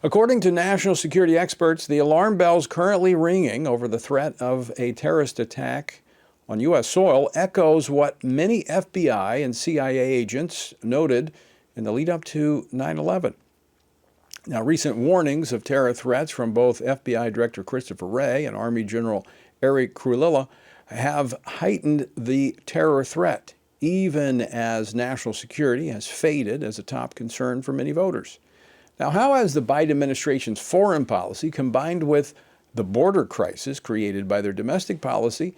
According to national security experts, the alarm bells currently ringing over the threat of a terrorist attack on U.S. soil echoes what many FBI and CIA agents noted in the lead up to 9/11. Now, recent warnings of terror threats from both FBI Director Christopher Wray and Army General Eric Krulilla have heightened the terror threat, even as national security has faded as a top concern for many voters. Now, how has the Biden administration's foreign policy combined with the border crisis created by their domestic policy,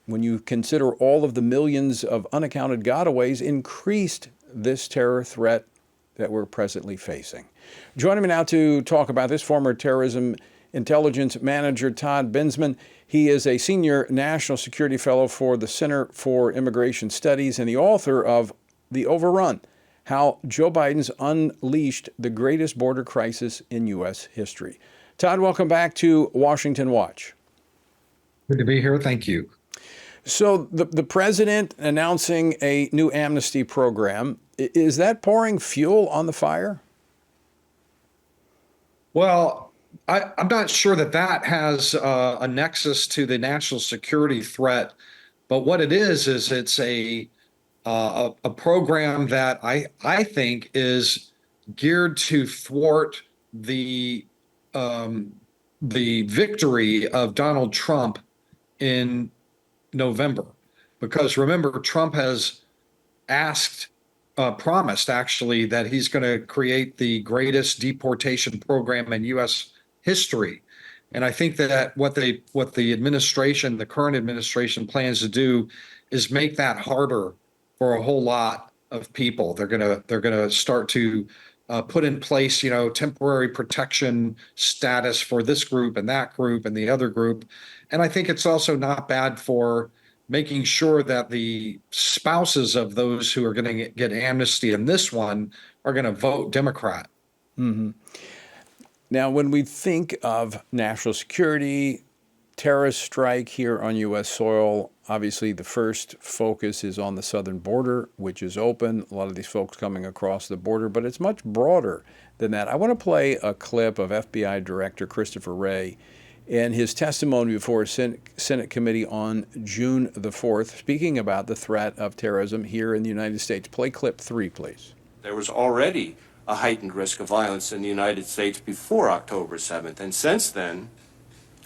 when you consider all of the millions of unaccounted gotaways, increased this terror threat that we're presently facing? Joining me now to talk about this, former terrorism intelligence manager Todd Bensman. He is a senior national security fellow for the Center for Immigration Studies and the author of The Overrun: How Joe Biden's Unleashed the Greatest Border Crisis in U.S. History. Todd, welcome back to Washington Watch. Good to be here. Thank you. So the president announcing a new amnesty program, is that pouring fuel on the fire? Well, I'm not sure that has a nexus to the national security threat, but what it is it's a program that I think is geared to thwart the victory of Donald Trump in November, because remember, Trump has promised actually that he's going to create the greatest deportation program in U.S. history. And I think that what the current administration plans to do is make that harder for a whole lot of people. They're gonna start to put in place, temporary protection status for this group and that group and the other group. And I think it's also not bad for making sure that the spouses of those who are going to get amnesty in this one are going to vote Democrat. Mm-hmm. Now, when we think of national security, terrorist strike here on U.S. soil, obviously the first focus is on the southern border, which is open. A lot of these folks coming across the border, but it's much broader than that. I want to play a clip of FBI Director Christopher Wray and his testimony before a Senate committee on June the 4th, speaking about the threat of terrorism here in the United States. Play clip 3, please. There was already a heightened risk of violence in the United States before October 7th. And since then,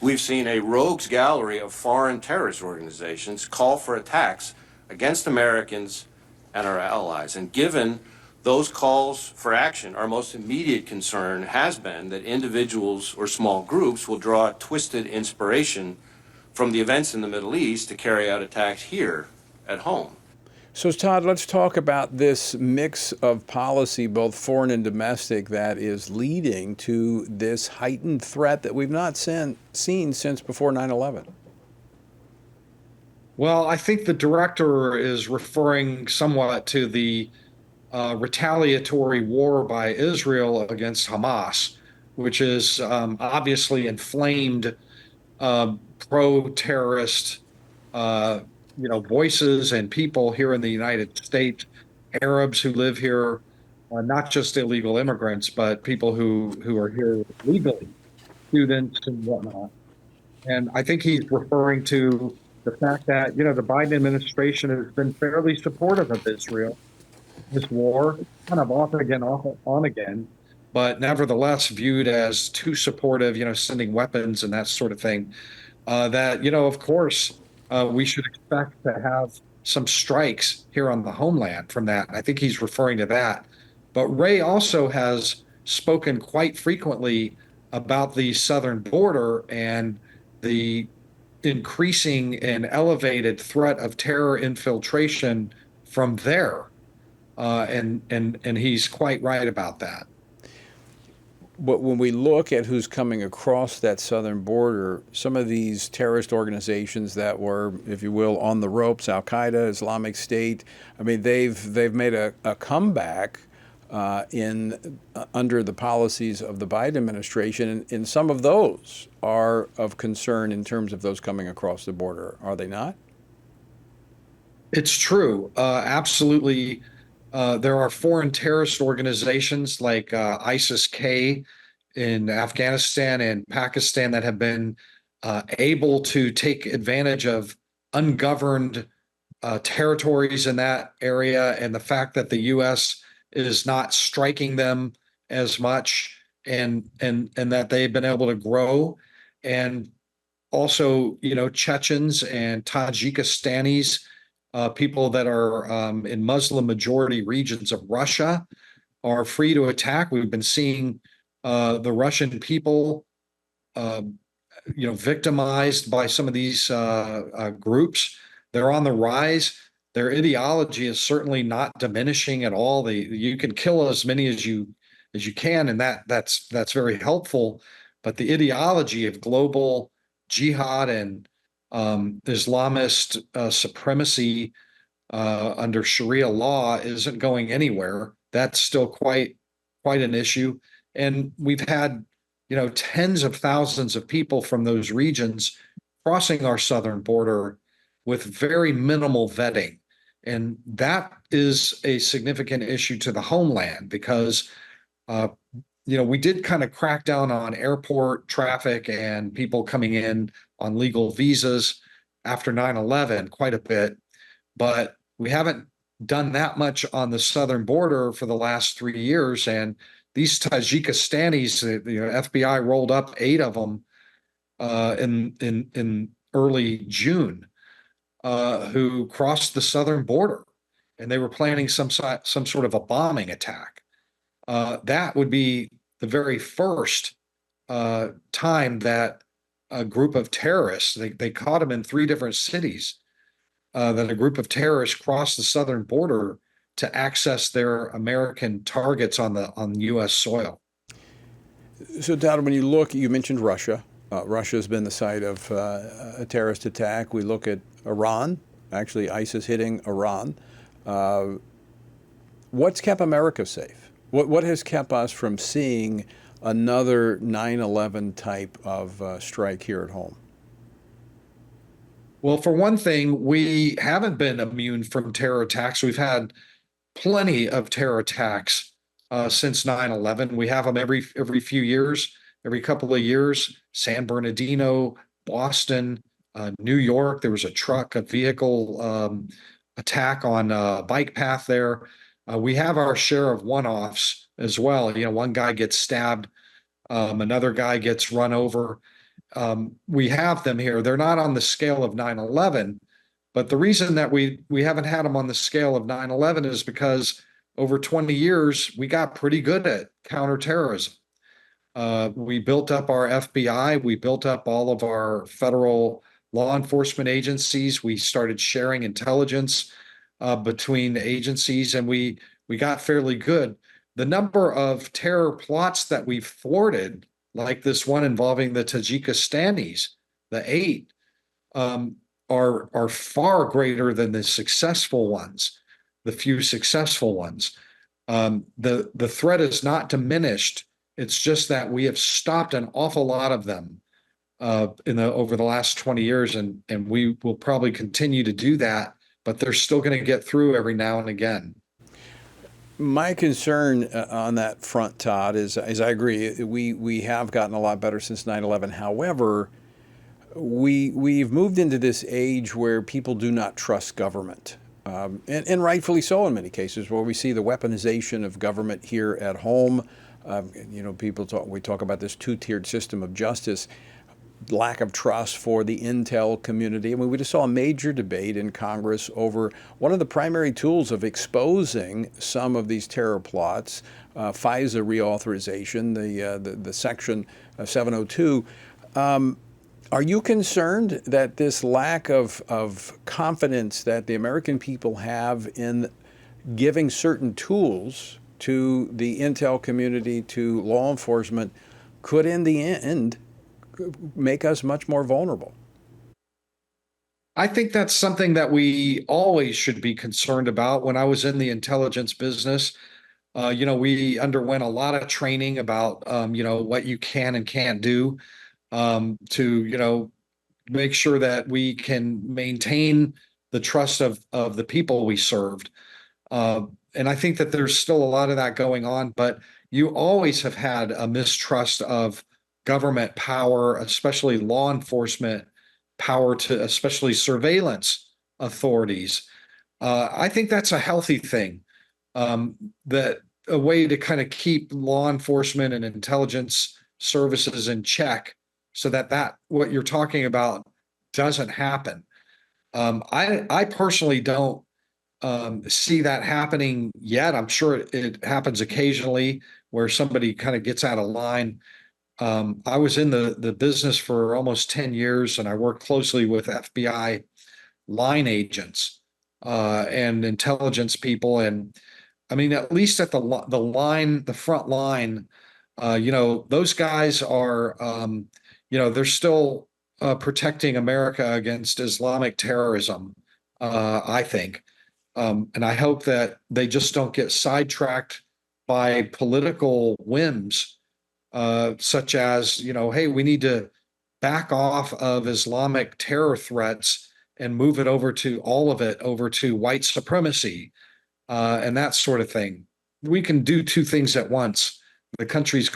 we've seen a rogues gallery of foreign terrorist organizations call for attacks against Americans and our allies. And given those calls for action, our most immediate concern has been that individuals or small groups will draw twisted inspiration from the events in the Middle East to carry out attacks here at home. So, Todd, let's talk about this mix of policy, both foreign and domestic, that is leading to this heightened threat that we've not seen since before 9/11. Well, I think the director is referring somewhat to the retaliatory war by Israel against Hamas, which is obviously inflamed pro-terrorist voices and people here in the United States, Arabs who live here, not just illegal immigrants, but people who are here legally, students and whatnot. And I think he's referring to the fact that, the Biden administration has been fairly supportive of Israel, this war, kind of off again, off on again, but nevertheless viewed as too supportive, sending weapons and that sort of thing, that, of course, we should expect to have some strikes here on the homeland from that. I think he's referring to that. But Wray also has spoken quite frequently about the southern border and the increasing and elevated threat of terror infiltration from there. And he's quite right about that. But when we look at who's coming across that southern border, some of these terrorist organizations that were, if you will, on the ropes, Al Qaeda, Islamic State, I mean, they've made a comeback under the policies of the Biden administration, and some of those are of concern in terms of those coming across the border, are they not? It's true, absolutely. There are foreign terrorist organizations like ISIS-K in Afghanistan and Pakistan that have been able to take advantage of ungoverned territories in that area, and the fact that the U.S. is not striking them as much, and that they've been able to grow. And also, Chechens and Tajikistanis, people that are in Muslim majority regions of Russia, are free to attack. We've been seeing the Russian people, victimized by some of these groups. They're on the rise. Their ideology is certainly not diminishing at all. You can kill as many as you can, and that's very helpful. But the ideology of global jihad and Islamist supremacy under Sharia law isn't going anywhere. That's still quite an issue. And we've had, tens of thousands of people from those regions crossing our southern border with very minimal vetting. And that is a significant issue to the homeland because, we did kind of crack down on airport traffic and people coming in on legal visas after 9/11 quite a bit, but we haven't done that much on the southern border for the last 3 years. And these Tajikistanis, the FBI rolled up 8 of them in early June, who crossed the southern border, and they were planning some sort of a bombing attack. That would be the very first time that a group of terrorists, they caught them in 3 different cities, that a group of terrorists crossed the southern border to access their American targets on U.S. soil. So, Todd, when you look, you mentioned Russia. Russia has been the site of a terrorist attack. We look at Iran, actually ISIS hitting Iran. What's kept America safe? What has kept us from seeing another 9/11 type of strike here at home? Well, for one thing, we haven't been immune from terror attacks. We've had plenty of terror attacks since 9/11. We have them every few years, every couple of years. San Bernardino, Boston, New York. There was a vehicle attack on a bike path there. We have our share of one-offs as well. One guy gets stabbed, another guy gets run over. We have them here. They're not on the scale of 9/11, but the reason that we haven't had them on the scale of 9/11 is because over 20 years, we got pretty good at counterterrorism. We built up our FBI. We built up all of our federal law enforcement agencies. We started sharing intelligence between agencies, and we got fairly good. The number of terror plots that we've thwarted, like this one involving the Tajikistanis, the 8, are far greater than the successful ones, the few successful ones. The threat is not diminished. It's just that we have stopped an awful lot of them over the last 20 years, and we will probably continue to do that, but they're still going to get through every now and again. My concern on that front, Todd, is I agree. We have gotten a lot better since 9/11. However, we've moved into this age where people do not trust government, and rightfully so in many cases, where we see the weaponization of government here at home. We talk about this 2-tiered system of justice, lack of trust for the intel community. I mean, we just saw a major debate in Congress over one of the primary tools of exposing some of these terror plots, FISA reauthorization, the Section 702. Are you concerned that this lack of confidence that the American people have in giving certain tools to the intel community, to law enforcement, could in the end make us much more vulnerable? I think that's something that we always should be concerned about. When I was in the intelligence business, we underwent a lot of training about, what you can and can't do to, make sure that we can maintain the trust of the people we served. And I think that there's still a lot of that going on, but you always have had a mistrust of government power, especially law enforcement power, to especially surveillance authorities. I think that's a healthy thing. That a way to kind of keep law enforcement and intelligence services in check, so that what you're talking about doesn't happen. I personally don't see that happening yet. I'm sure it happens occasionally where somebody kind of gets out of line. I was in the business for almost 10 years, and I worked closely with FBI line agents and intelligence people. And I mean, at least at the front line, those guys are, they're still protecting America against Islamic terrorism, I think. And I hope that they just don't get sidetracked by political whims, such as, hey, we need to back off of Islamic terror threats and move it over to all of it over to white supremacy, and that sort of thing. We can do two things at once. The country's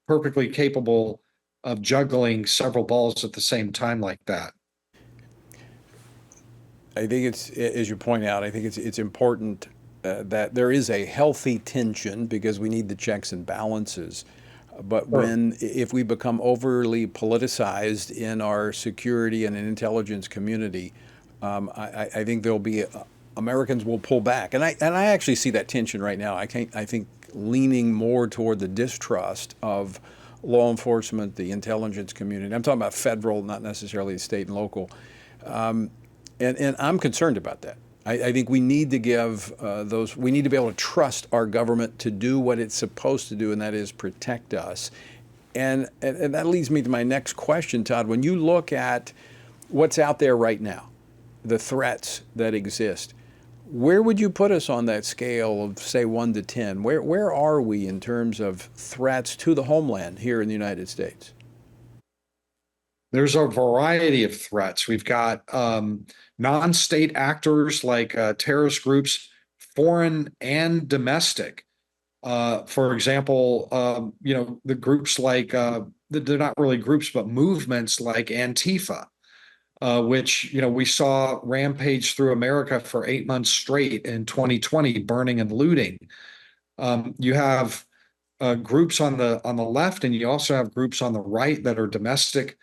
perfectly capable of juggling several balls at the same time like that. I think it's, as you point out, I think it's important that there is a healthy tension because we need the checks and balances. But if we become overly politicized in our security and intelligence community, I think there'll be Americans will pull back, and I actually see that tension right now. I think leaning more toward the distrust of law enforcement, the intelligence community. I'm talking about federal, not necessarily state and local. And I'm concerned about that. I think we need to give we need to be able to trust our government to do what it's supposed to do, and that is protect us. And that leads me to my next question, Todd. When you look at what's out there right now, the threats that exist, where would you put us on that scale of, say, 1 to 10? Where are we in terms of threats to the homeland here in the United States? There's a variety of threats. We've got non-state actors like terrorist groups, foreign and domestic. For example, the groups like they're not really groups, but movements like Antifa, which we saw rampage through America for 8 months straight in 2020, burning and looting. You have groups on the left, and you also have groups on the right that are domestic.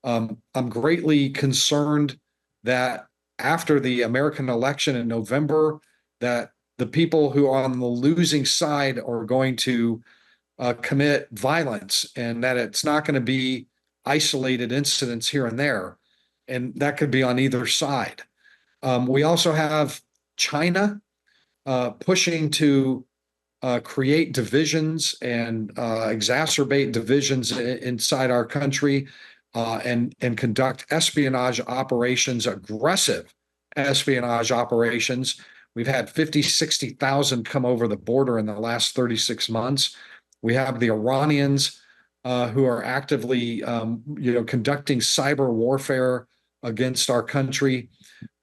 I'm greatly concerned that after the American election in November, that the people who are on the losing side are going to commit violence, and that it's not going to be isolated incidents here and there, and that could be on either side. We also have China pushing to create divisions and exacerbate divisions inside our country. And conduct espionage operations, aggressive espionage operations. We've had 50, 60,000 come over the border in the last 36 months. We have the Iranians who are actively, conducting cyber warfare against our country.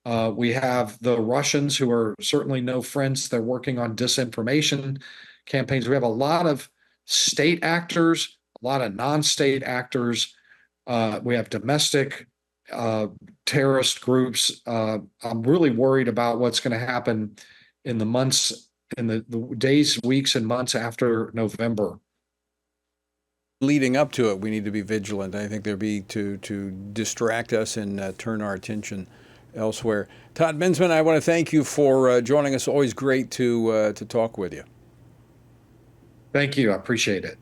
We have the Russians, who are certainly no friends. They're working on disinformation campaigns. We have a lot of state actors, a lot of non-state actors. We have domestic terrorist groups. I'm really worried about what's going to happen in the days, weeks, and months after November. Leading up to it, we need to be vigilant. I think there'd be to distract us and turn our attention elsewhere. Todd Bensman, I want to thank you for joining us. Always great to talk with you. Thank you. I appreciate it.